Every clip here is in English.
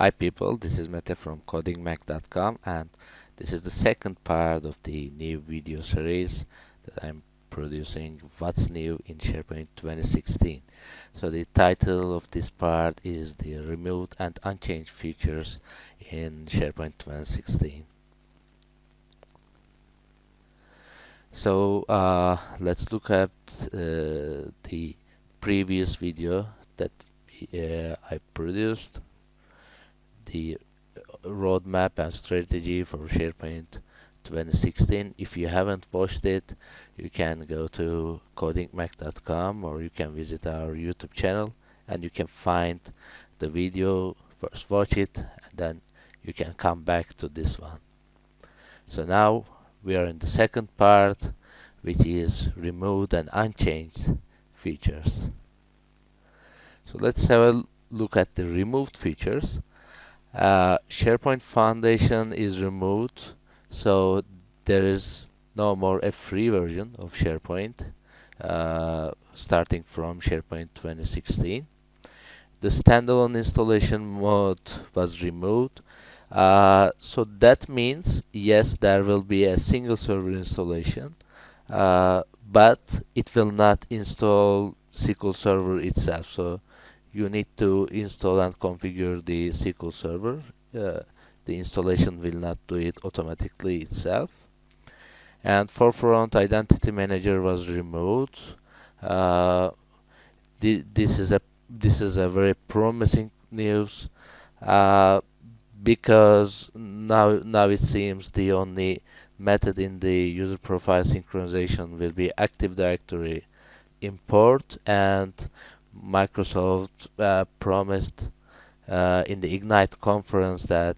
Hi people, this is Mete from codingmac.com, and this is the second part of the new video series that I'm producing, What's New in SharePoint 2016. So the title of this part is the Removed and Unchanged Features in SharePoint 2016. So let's look at the previous video that I produced, the roadmap and strategy for SharePoint 2016. If you haven't watched it, you can go to codingmac.com or you can visit our YouTube channel and you can find the video. First watch it and then you can come back to this one. So now we are in the second part, which is removed and unchanged features. So let's have a look at the removed features. SharePoint Foundation is removed, so there is no more a free version of SharePoint starting from SharePoint 2016. The standalone installation mode was removed, so that means yes, there will be a single server installation, but it will not install SQL Server itself. So you need to install and configure the SQL Server. The installation will not do it automatically itself. And Forefront Identity Manager was removed. This is a very promising news because now it seems the only method in the user profile synchronization will be Active Directory import, and Microsoft promised in the Ignite conference that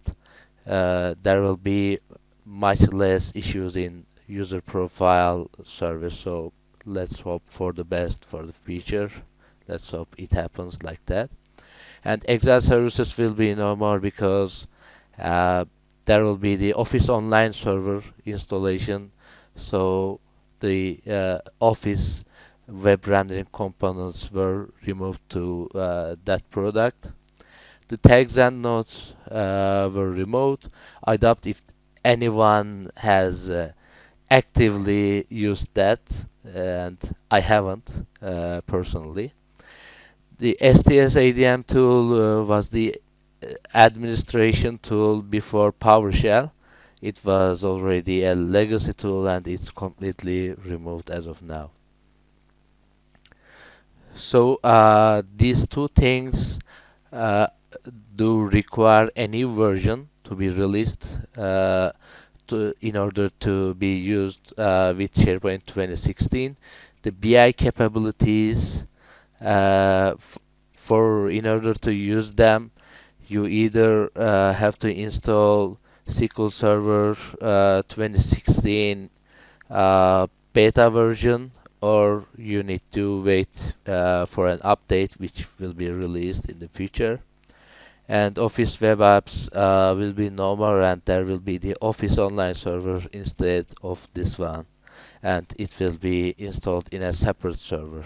there will be much less issues in user profile service. So let's hope for the best for the future. Let's hope it happens like that. And Excel services will be no more because there will be the Office Online Server installation. So the Office web rendering components were removed to that product. The tags and notes were removed. I doubt if anyone has actively used that, and I haven't personally. The STS ADM tool was the administration tool before PowerShell. It was already a legacy tool and it's completely removed as of now. So these two things do require a new version to be released in order to be used with SharePoint 2016. The BI capabilities, in order to use them, you either have to install SQL Server 2016 beta version, or you need to wait for an update which will be released in the future. And Office Web Apps will be no more, and there will be the Office Online Server instead of this one, and it will be installed in a separate server.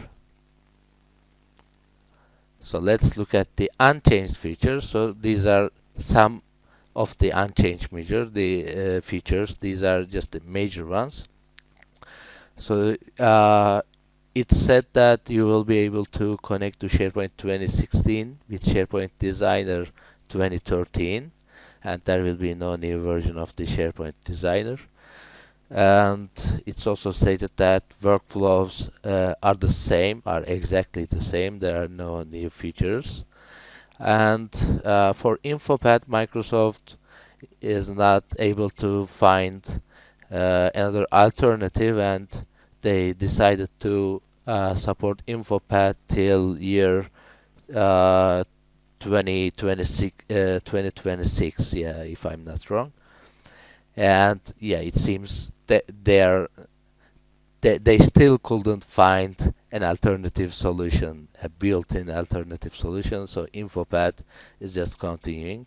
So let's look at the unchanged features. So these are some of the unchanged features. These are just the major ones. So it said that you will be able to connect to SharePoint 2016 with SharePoint Designer 2013, and there will be no new version of the SharePoint Designer. And it's also stated that workflows are exactly the same. There are no new features. And for InfoPath, Microsoft is not able to find another alternative, and they decided to support InfoPath till year 2026, yeah, if I'm not wrong. And yeah, it seems that they still couldn't find an alternative solution, a built-in alternative solution, so InfoPath is just continuing.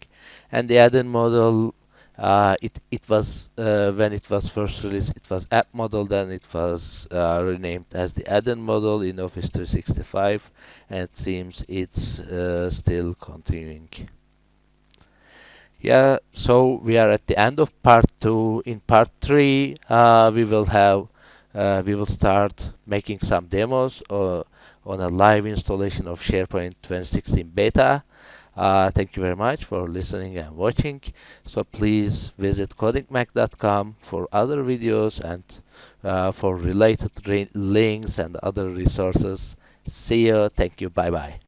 And the add-in model, it was when it was first released, it was app model, then it was renamed as the add-in model in Office 365, and it seems it's still continuing. Yeah, so we are at the end of part two. In part three, we will start making some demos on a live installation of SharePoint 2016 beta. Thank you very much for listening and watching. So please visit codingmac.com for other videos and for related links and other resources. See you. Thank you. Bye bye.